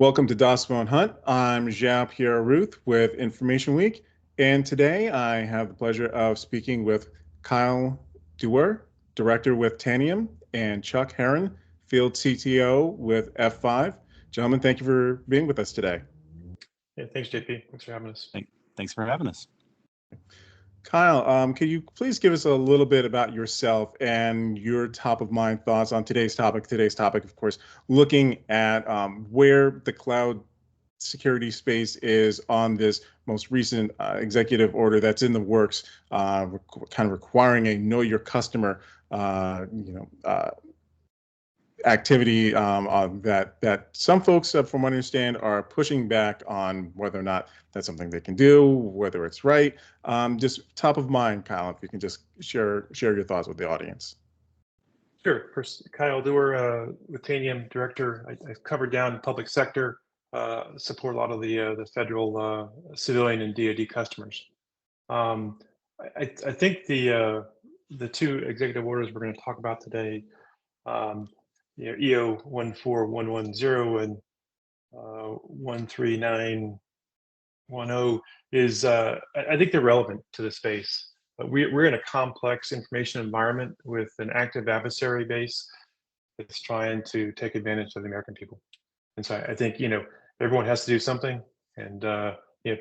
Welcome to DOS Phone Hunt. I'm Jean-Pierre Ruth with Information Week, and today I have the pleasure of speaking with Kyle Dewar, Director with Tanium, and Chuck Herrin, Field CTO with F5. Gentlemen, thank you for being with us today. Yeah, thanks, JP. Thanks for having us. Thanks for having us. Kyle, could you please give us a little bit about yourself and your top of mind thoughts on today's topic? Today's topic, of course, looking at where the cloud security space is on this most recent executive order that's in the works, kind of requiring a know your customer, activity that some folks, from what I understand, are pushing back on whether or not that's something they can do, whether it's right. Just top of mind, Kyle, if you can just share your thoughts with the audience. Sure. First, Kyle Dewar, with Tanium Director. I've covered down public sector, support a lot of the federal civilian and DoD customers. I think the two executive orders we're going to talk about today, EO 14110 and 13910 is, I think they're relevant to the space. We're in a complex information environment with an active adversary base that's trying to take advantage of the American people. And so I think, everyone has to do something. And,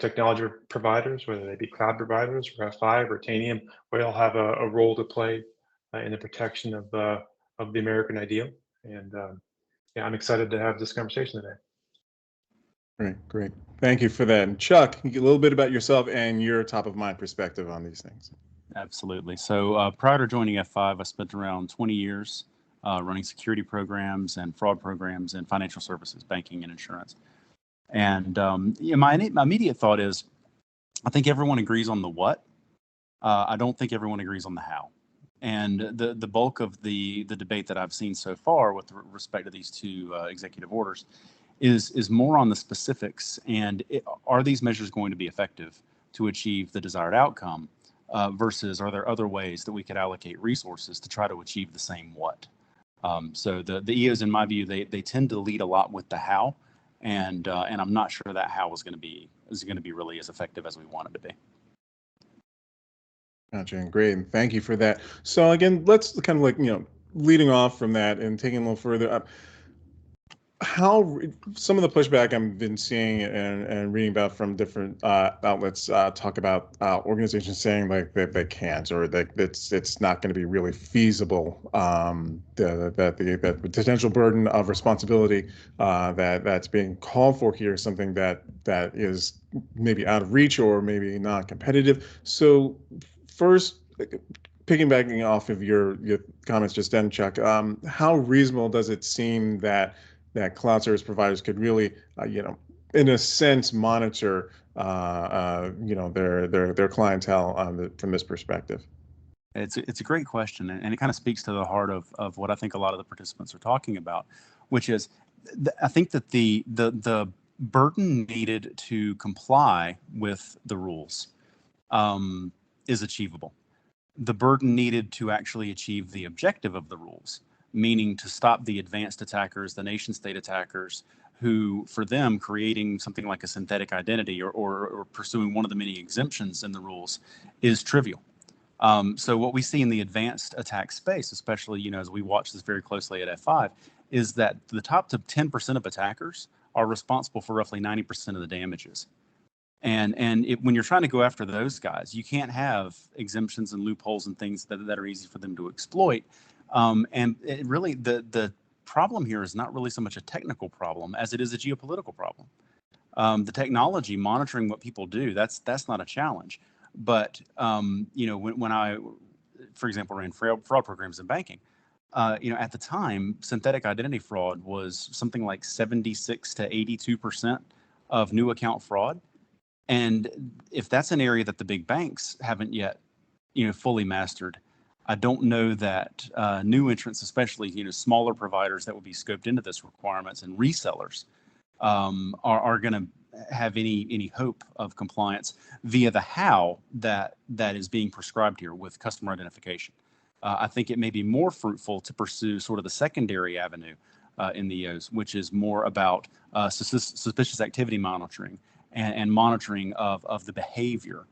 technology providers, whether they be cloud providers or F5 or Tanium, we all have a role to play in the protection of the American ideal. And I'm excited to have this conversation today. Great. Thank you for that. And Chuck, a little bit about yourself and your top of mind perspective on these things. Absolutely. So prior to joining F5, I spent around 20 years running security programs and fraud programs in financial services, banking, and insurance. And my immediate thought is, I think everyone agrees on the what. I don't think everyone agrees on the how. And the bulk of the debate that I've seen so far with respect to these two executive orders is more on the specifics and are these measures going to be effective to achieve the desired outcome versus are there other ways that we could allocate resources to try to achieve the same what? So the EOs, in my view, they tend to lead a lot with the how, and I'm not sure that how is going to be really as effective as we want it to be. Gotcha. Great. And thank you for that. So again, let's kind of leading off from that and taking a little further. How some of the pushback I've been seeing and reading about from different outlets talk about organizations saying like that they can't, or that it's not going to be really feasible. That the potential burden of responsibility that's being called for here is something that is maybe out of reach or maybe not competitive. So first, piggybacking off of your comments just then, Chuck, how reasonable does it seem that cloud service providers could really, in a sense, monitor, their clientele from this perspective? It's a great question, and it kind of speaks to the heart of what I think a lot of the participants are talking about, which is I think that the burden needed to comply with the rules is achievable. The burden needed to actually achieve the objective of the rules, meaning to stop the advanced attackers, the nation state attackers, who, for them, creating something like a synthetic identity or pursuing one of the many exemptions in the rules is trivial. So what we see in the advanced attack space, especially, as we watch this very closely at F5, is that the top to 10% of attackers are responsible for roughly 90% of the damages. And when you're trying to go after those guys, you can't have exemptions and loopholes and things that are easy for them to exploit. And really, the problem here is not really so much a technical problem as it is a geopolitical problem. The technology monitoring what people do, that's not a challenge. But when I, for example, ran fraud programs in banking, at the time, synthetic identity fraud was something like 76 to 82% of new account fraud. And if that's an area that the big banks haven't yet, fully mastered, I don't know that new entrants, especially smaller providers that would be scoped into this requirements and resellers, are going to have any hope of compliance via the how that is being prescribed here with customer identification. I think it may be more fruitful to pursue sort of the secondary avenue in the EOs, which is more about suspicious activity monitoring and monitoring of the behavior.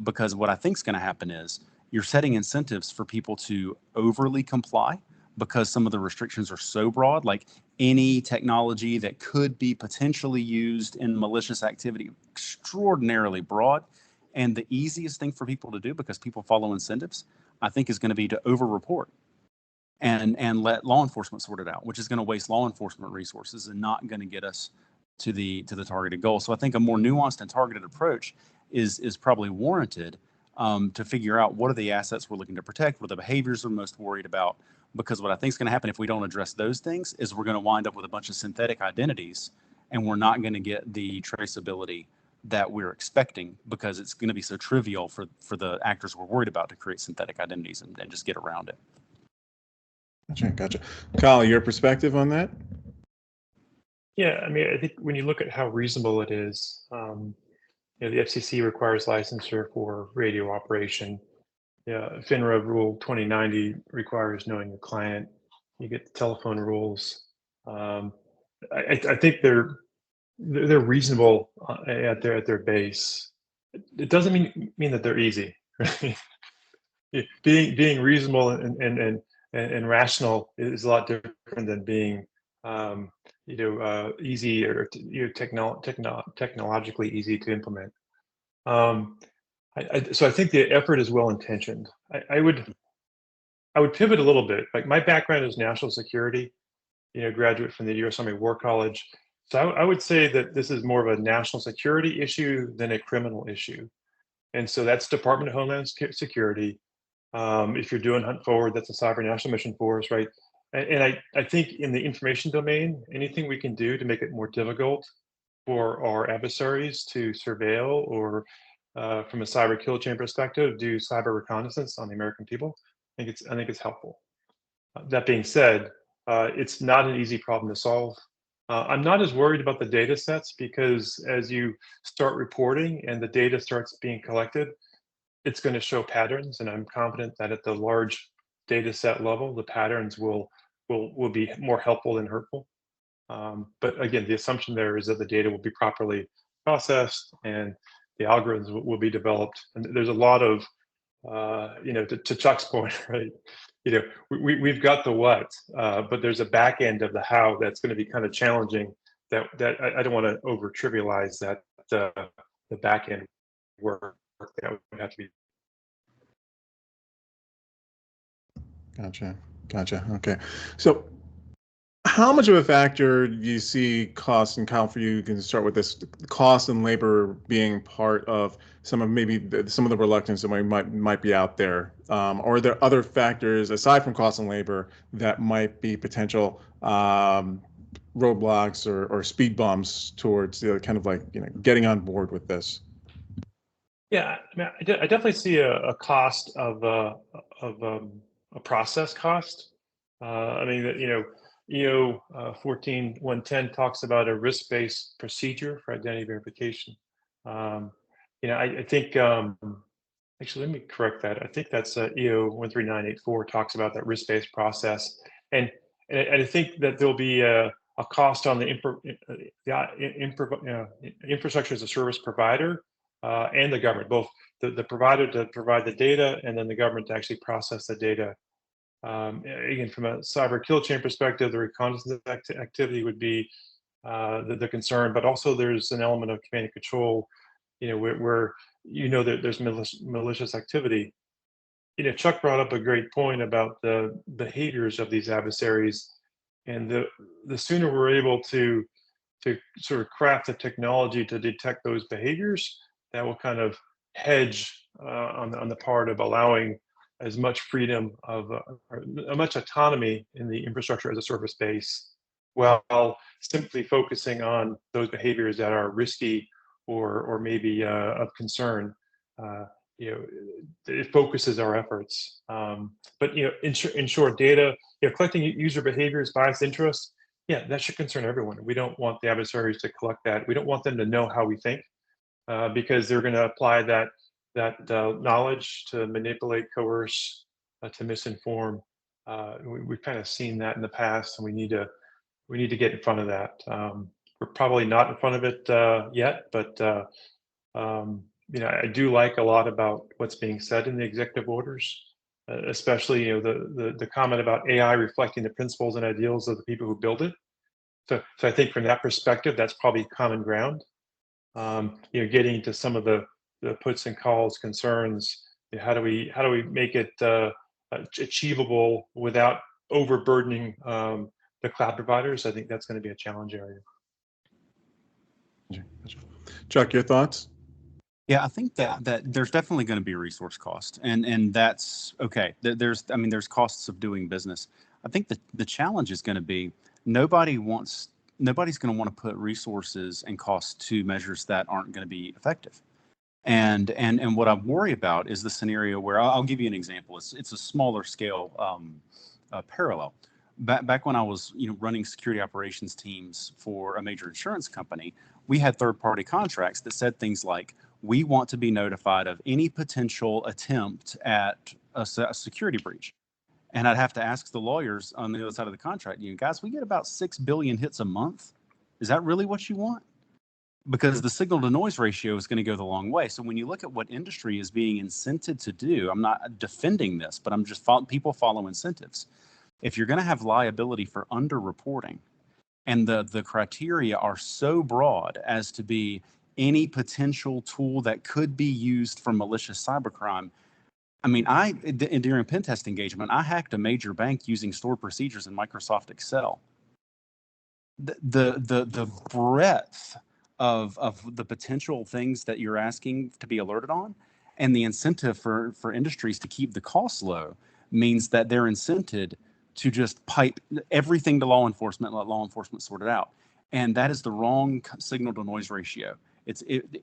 Because what I think is going to happen is you're setting incentives for people to overly comply because some of the restrictions are so broad, like any technology that could be potentially used in malicious activity, extraordinarily broad. And the easiest thing for people to do, because people follow incentives, I think is going to be to over-report and let law enforcement sort it out, which is going to waste law enforcement resources and not going to get us to the targeted goal. So I think a more nuanced and targeted approach is probably warranted to figure out what are the assets we're looking to protect, what are the behaviors we're most worried about. Because what I think is going to happen if we don't address those things is we're going to wind up with a bunch of synthetic identities, and we're not going to get the traceability that we're expecting, because it's going to be so trivial for the actors we're worried about to create synthetic identities and just get around it. Gotcha. Kyle, your perspective on that? Yeah, I mean, I think when you look at how reasonable it is, the FCC requires licensure for radio operation. Yeah, FINRA Rule 2090 requires knowing your client. You get the telephone rules. I think they're reasonable at their base. It doesn't mean that they're easy. Right? Being reasonable and rational is a lot different than being easy or technologically easy to implement. So I think the effort is well intentioned. I would pivot a little bit. Like, my background is national security, graduate from the U.S. Army War College. So I would say that this is more of a national security issue than a criminal issue. And so that's Department of Homeland Security. If you're doing Hunt Forward, that's a Cyber National Mission Force, right? And I think in the information domain, anything we can do to make it more difficult for our adversaries to surveil or from a cyber kill chain perspective, do cyber reconnaissance on the American people, I think it's helpful. That being said, it's not an easy problem to solve. I'm not as worried about the data sets, because as you start reporting and the data starts being collected, it's going to show patterns, and I'm confident that at the large data set level, the patterns will be more helpful than hurtful. But again, the assumption there is that the data will be properly processed and the algorithms will be developed. And there's a lot of, to Chuck's point, right? We've got the what, but there's a back end of the how that's going to be kind of challenging. That I don't want to over trivialize that the back end work that would have to be. Gotcha. Okay. So how much of a factor do you see cost, and Kyle, for you can start with this, cost and labor being part of some of the reluctance that might be out there? Or are there other factors aside from cost and labor that might be potential roadblocks or speed bumps towards kind of like, getting on board with this? Yeah, I mean, I definitely see a cost of a process cost. I mean, EO 14110 talks about a risk-based procedure for identity verification. I think, actually, let me correct that. I think that's EO 13984 talks about that risk-based process. And I think that there'll be a cost on the infrastructure as a service provider and the government, both the provider to provide the data and then the government to actually process the data. Again, from a cyber kill chain perspective, the reconnaissance activity would be the concern, but also there's an element of command and control, where that there's malicious activity. Chuck brought up a great point about the behaviors of these adversaries, and the sooner we're able to sort of craft the technology to detect those behaviors, that will kind of hedge on the part of allowing as much freedom of much autonomy in the infrastructure as a service space, while simply focusing on those behaviors that are risky or maybe of concern. It focuses our efforts. But in short, data, collecting user behaviors, bias, interests, yeah, that should concern everyone. We don't want the adversaries to collect that. We don't want them to know how we think, because they're going to apply that knowledge to manipulate, coerce, to misinform. We've kind of seen that in the past, and we need to we need to get in front of that. We're probably not in front of it yet, but I do like a lot about what's being said in the executive orders, especially the comment about AI reflecting the principles and ideals of the people who build it. So I think from that perspective, that's probably common ground. Getting to some of the puts and calls, concerns. How do we make it achievable without overburdening the cloud providers? I think that's going to be a challenge area. Chuck, your thoughts? Yeah, I think that there's definitely going to be a resource cost, and that's okay. There's costs of doing business. I think the challenge is going to be nobody's going to want to put resources and costs to measures that aren't going to be effective. And what I worry about is the scenario where I'll give you an example. It's a smaller scale parallel. Back when I was running security operations teams for a major insurance company, we had third-party contracts that said things like, we want to be notified of any potential attempt at a security breach. And I'd have to ask the lawyers on the other side of the contract, guys, we get about 6 billion hits a month. Is that really what you want? Because the signal to noise ratio is going to go the long way. So when you look at what industry is being incented to do, I'm not defending this, but I'm just people follow incentives. If you're going to have liability for underreporting, and the criteria are so broad as to be any potential tool that could be used for malicious cybercrime. I mean, during a pen test engagement, I hacked a major bank using stored procedures in Microsoft Excel. The breadth of the potential things that you're asking to be alerted on, and the incentive for industries to keep the costs low means that they're incented to just pipe everything to law enforcement, let law enforcement sort it out. And that is the wrong signal to noise ratio.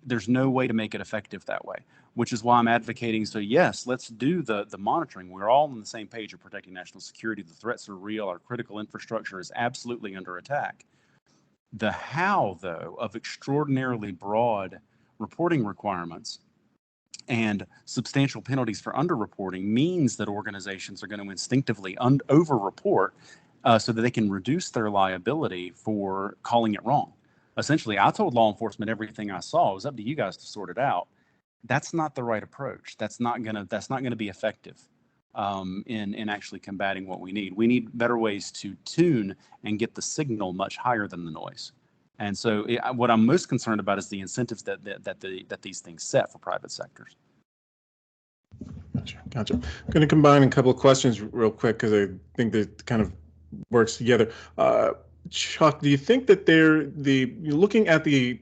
There's no way to make it effective that way, which is why I'm advocating. So yes, let's do the monitoring. We're all on the same page of protecting national security. The threats are real. Our critical infrastructure is absolutely under attack. The how, though, of extraordinarily broad reporting requirements and substantial penalties for underreporting means that organizations are going to instinctively over-report so that they can reduce their liability for calling it wrong. Essentially, I told law enforcement everything I saw. It was up to you guys to sort it out. That's not the right approach. That's not gonna be effective in actually combating what we need. We need better ways to tune and get the signal much higher than the noise. And so, what I'm most concerned about is the incentives that these things set for private sectors. Gotcha. I'm going to combine a couple of questions real quick because I think that kind of works together. Chuck, do you think that looking at the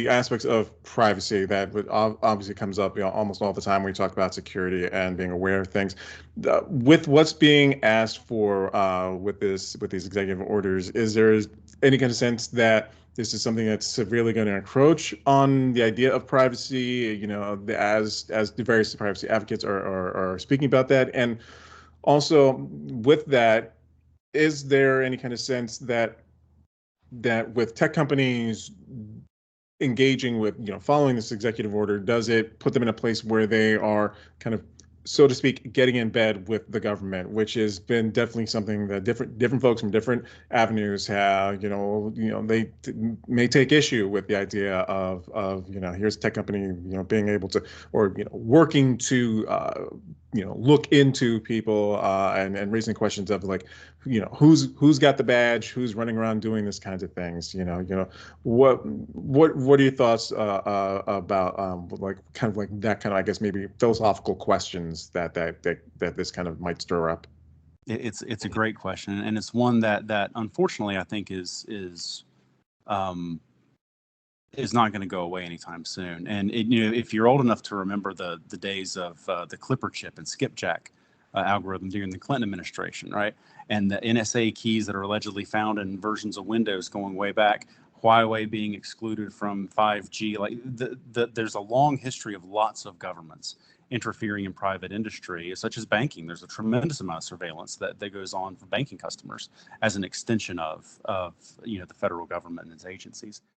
aspects of privacy that obviously comes up almost all the time when we talk about security and being aware of things, with what's being asked for with these executive orders, is there any kind of sense that this is something that's severely going to encroach on the idea of privacy, as the various privacy advocates are speaking about that? And also with that, is there any kind of sense that with tech companies engaging with, following this executive order, does it put them in a place where they are kind of, so to speak, getting in bed with the government, which has been definitely something that different folks from different avenues have, they may take issue with the idea of here's a tech company, being able to, or, working to, look into people and raising questions of like, who's got the badge, who's running around doing this kinds of things, what are your thoughts about like kind of like that kind of, I guess, maybe philosophical questions that this kind of might stir up? It's a great question, and it's one that unfortunately I think is not going to go away anytime soon. And if you're old enough to remember the days of the Clipper chip and skipjack algorithm during the Clinton administration, right? And the NSA keys that are allegedly found in versions of Windows going way back, Huawei being excluded from 5G, like there's a long history of lots of governments interfering in private industry, such as banking. There's a tremendous amount of surveillance that goes on for banking customers as an extension of the federal government and its agencies.